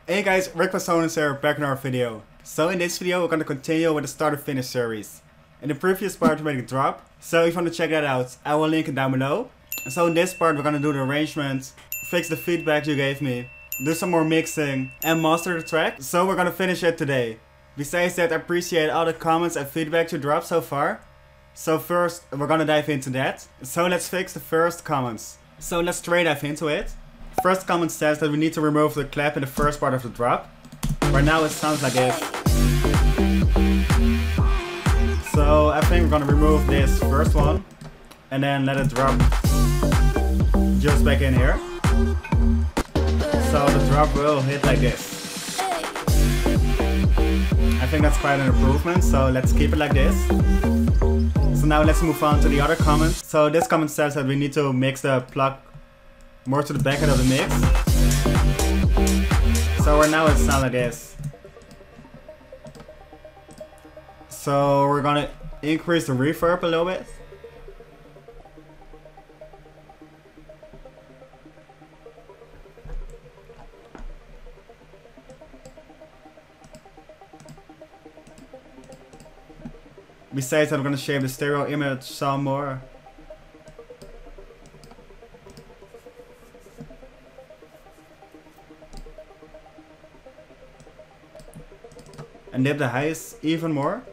Hey guys, Rick from Sonance here, back in our video. So in this video we're going to continue with the start and finish series. In the previous part we made a drop, so if you want to check that out, I will link it down below. So in this part we're going to do the arrangement, fix the feedback you gave me, do some more mixing and master the track. So we're going to finish it today. Besides that, I appreciate all the comments and feedback you dropped so far. So first we're going to dive into that. So let's fix the first comments. So let's straight dive into it. First comment says that we need to remove the clap in the first part of the drop. Right now it sounds like this. So I think we're gonna remove this first one and then let it drop just back in here. So the drop will hit like this. I think that's quite an improvement, so let's keep it like this. So now let's move on to the other comment. So this comment says that we need to mix the plug more to the back end of the mix. So right now it sounds like this. So we're gonna increase the reverb a little bit. Besides that, I'm gonna shape the stereo image some more. And dip the highs even more.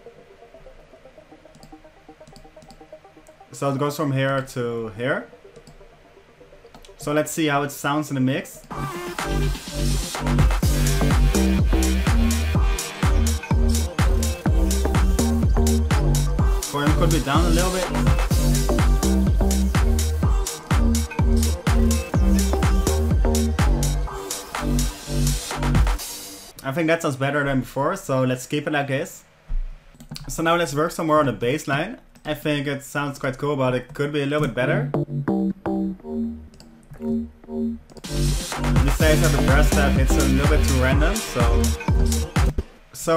So it goes from here to here. So let's see how it sounds in the mix. Volume could be down a little bit. I think that sounds better than before, so let's keep it like this. So now let's work some more on the bass line. I think it sounds quite cool, but it could be a little bit better. Besides that, the brass step hits a little bit too random, so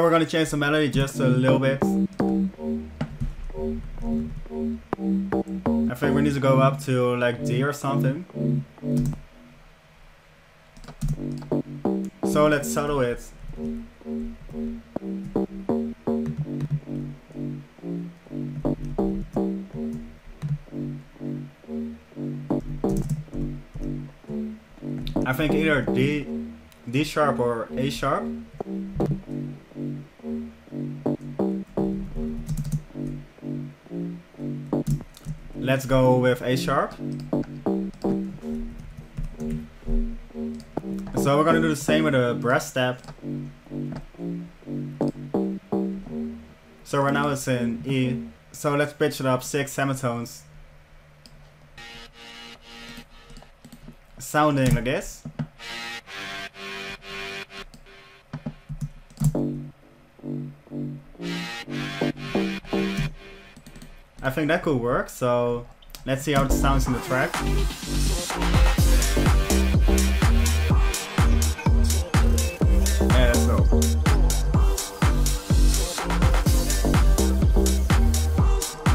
we're gonna change the melody just a little bit. I think we need to go up to like D or something. So let's settle it. I think either D sharp or A sharp. Let's go with A sharp. So we're gonna do the same with the brass step. So right now it's in E. So let's pitch it up 6 semitones. Sounding like this. I think that could work, so let's see how it sounds in the track. Yeah, let's go.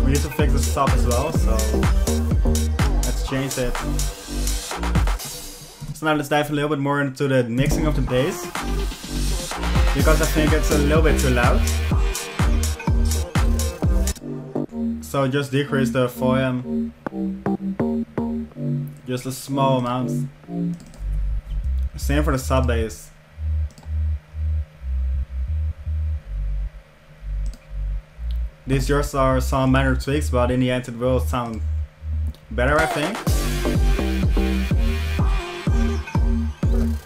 We need to fix the stop as well, so let's change it. So now let's dive a little bit more into the mixing of the bass, because I think it's a little bit too loud. So just decrease the volume, just a small amount. Same for the sub bass. These just are some minor tweaks, but in the end it will sound better, I think.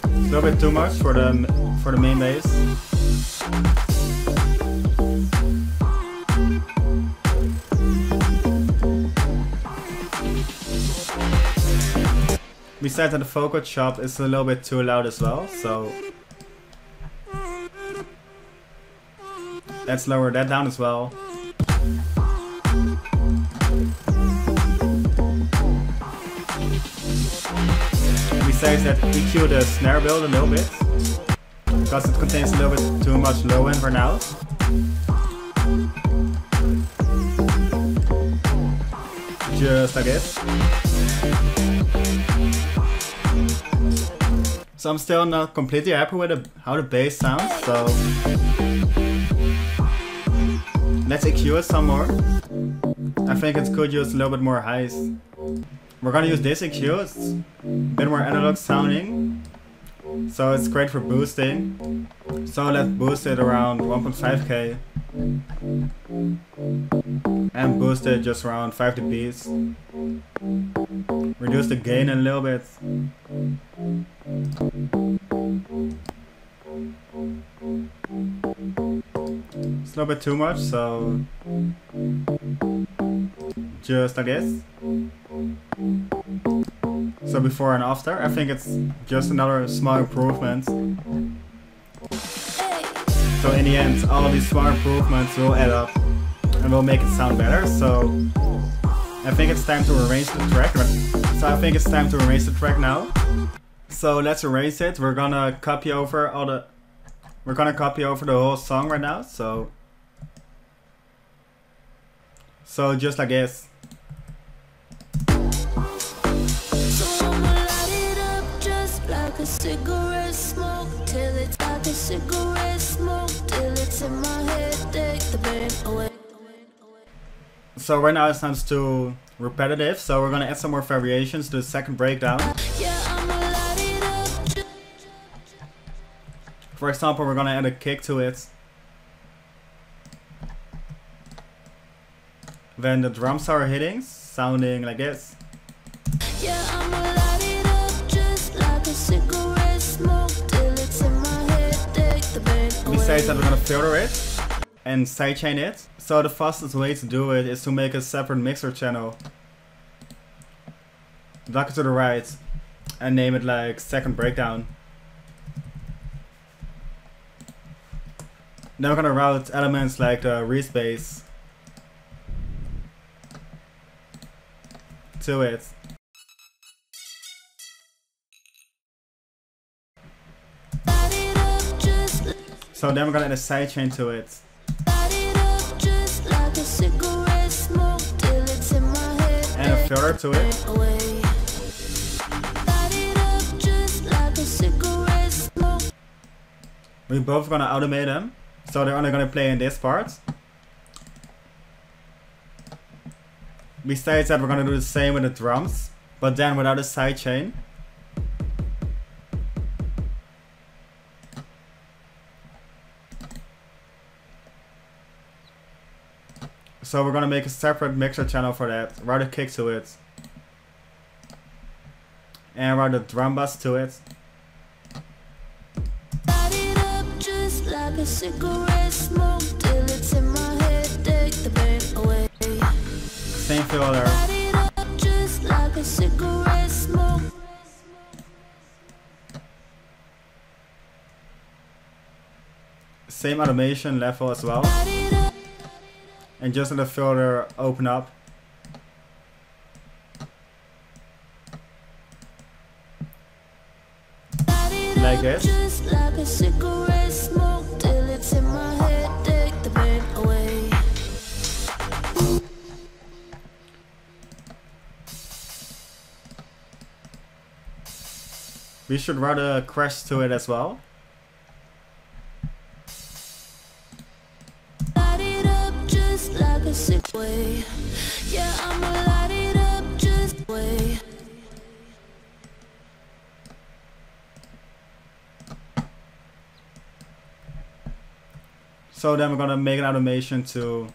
A little bit too much for the main bass. Besides that, the vocal chop is a little bit too loud as well, so let's lower that down as well. Besides that, EQ the snare build a little bit, because it contains a little bit too much low end for now. Just like this. So I'm still not completely happy with how the bass sounds, so let's EQ it some more. I think it could use a little bit more highs. We're gonna use this EQ, it's a bit more analog sounding, so it's great for boosting. So let's boost it around 1.5k and boost it just around 5 dBs. Reduce the gain a little bit. It's a little bit too much, so just like this. So before and after, I think it's just another small improvement. So in the end, all of these small improvements will add up and will make it sound better. So I think it's time to arrange the track. Now. So let's arrange it. We're gonna copy over the whole song right now. So just like this. Cigarette smoke till it's like a cigarette smoke till it's in my head, take the pain away. So right now it sounds too repetitive, so we're gonna add some more variations to the second breakdown. For example, we're gonna add a kick to it. Then the drums are hitting, sounding like this. Besides that, we're gonna filter it and sidechain it. So the fastest way to do it is to make a separate mixer channel. Drag it to the right and name it like second breakdown. Then we're gonna route elements like the Reese bass to it. So then we're gonna add a sidechain to it. And a filter to it. We're both gonna automate them, so they're only gonna play in this part. Besides that, we're gonna do the same with the drums, but then without a sidechain. So we're gonna make a separate mixer channel for that, route a kick to it, and route a drum bass to it. Same filter. Same automation level as well. And just let the filter open up. Like this. We should route a crash to it as well. So then we're gonna make an automation to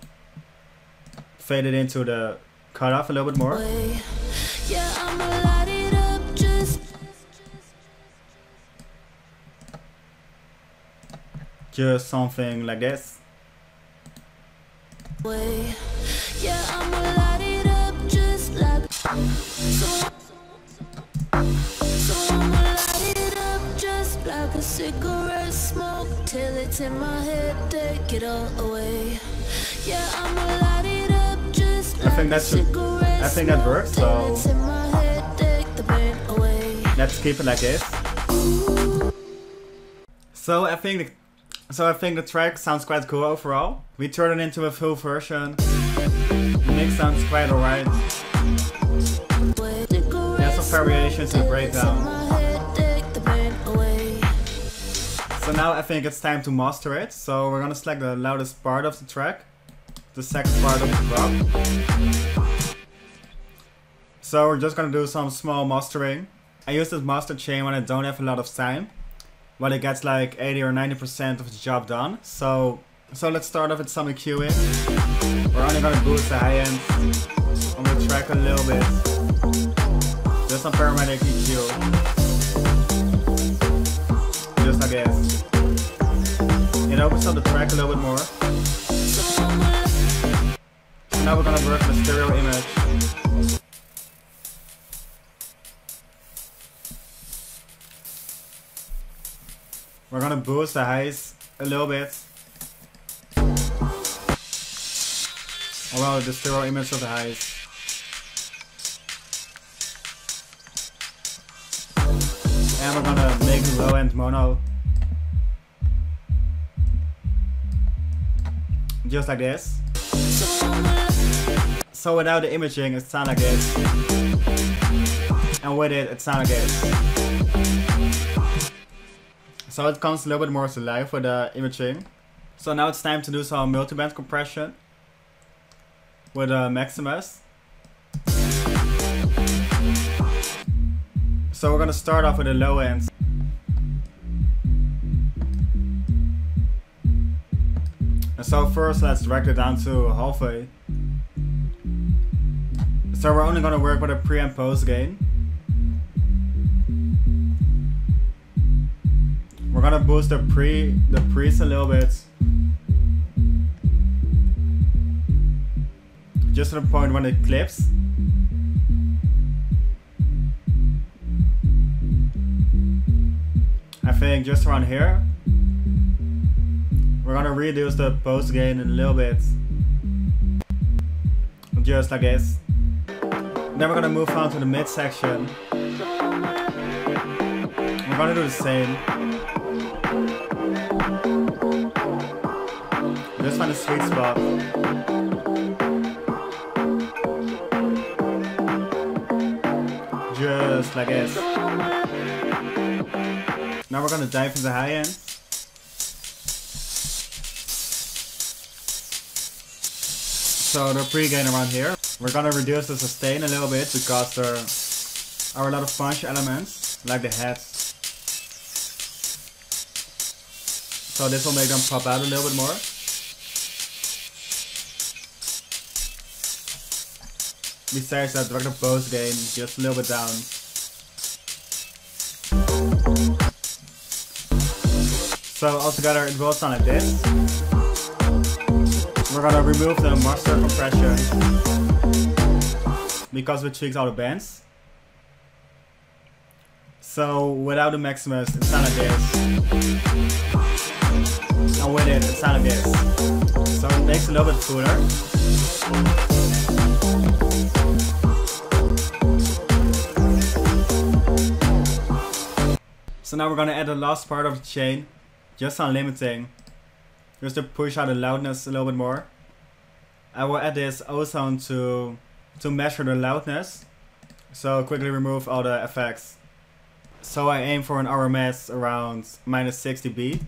fade it into the cutoff a little bit more. Just something like this. Cigarette smoke till it's in my head, take it all away. Yeah, I'ma light it up just I think that works, so let's keep it like this. So I think the track sounds quite cool overall. We turned it into a full version. The mix sounds quite alright. There's some variations in the breakdown. now I think it's time to master it. So we're gonna select the loudest part of the track, the second part of the drop. So we're just gonna do some small mastering. I use this master chain when I don't have a lot of time, when it gets like 80 or 90% of the job done. So let's start off with some EQing. We're only gonna boost the high end on the track a little bit. Just some paramedic EQ. Just like this. It opens up the track a little bit more. So now we're gonna work with stereo image. We're gonna boost the highs a little bit. Well, the stereo image of the highs. And we're gonna make the low end mono. Just like this. So without the imaging it sounds like this. And with it, it sounds like this. So it comes a little bit more to life with the imaging. So now it's time to do some multiband compression with Maximus. So we're gonna start off with the low end. And so first let's drag it down to halfway. So we're only gonna work with a pre and post gain. We're gonna boost the pre's a little bit. Just to the point when it clips. I think just around here. We're gonna reduce the post gain a little bit. Just like this. Then we're gonna move on to the mid section. We're gonna do the same. Just find a sweet spot. Just like this. Now we're gonna dive into the high end. So the pre-gain around here. We're gonna reduce the sustain a little bit because there are a lot of punch elements, like the heads. So this will make them pop out a little bit more. Besides that, drag the post gain just a little bit down. So altogether it will sound like this. We're gonna remove the master compression because we tweaked all the bands. So without the Maximus it sounds like this. And with it sounds like this. So it makes it a little bit cooler. So now we're gonna add the last part of the chain, just on limiting, just to push out the loudness a little bit more. I will add this ozone to measure the loudness, so quickly remove all the effects. So I aim for an RMS around -60 dB.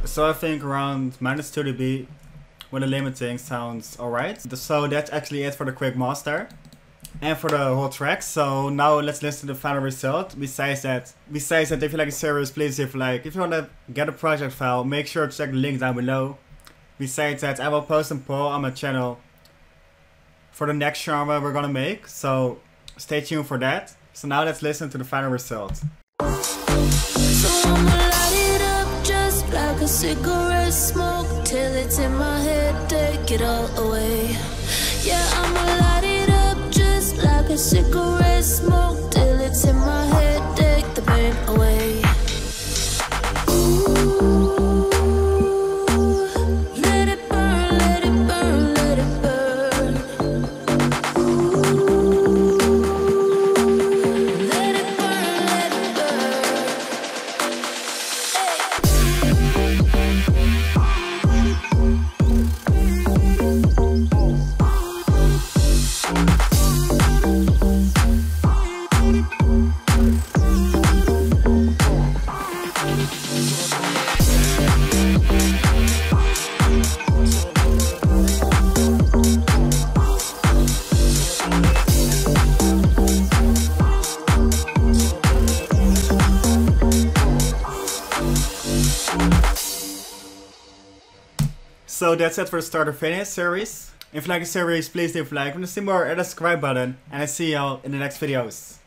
So I think around -2 dB with the limiting sounds alright. So that's actually it for the quick master and for the whole track. So now let's listen to the final result. Besides that, if you like the series, please leave a like. If you want to get a project file, make sure to check the link down below. Besides that, I will post a poll on my channel for the next genre we're gonna make. So stay tuned for that. So now let's listen to the final result. Like a cigarette smoke till it's in my head, take it all away. Yeah, I'ma light it up just like a cigarette smoke till it's in my head, take the pain away. Ooh. So that's it for the start or finish series. If you like the series, please leave a like, and see more, and the subscribe button. And I see y'all in the next videos.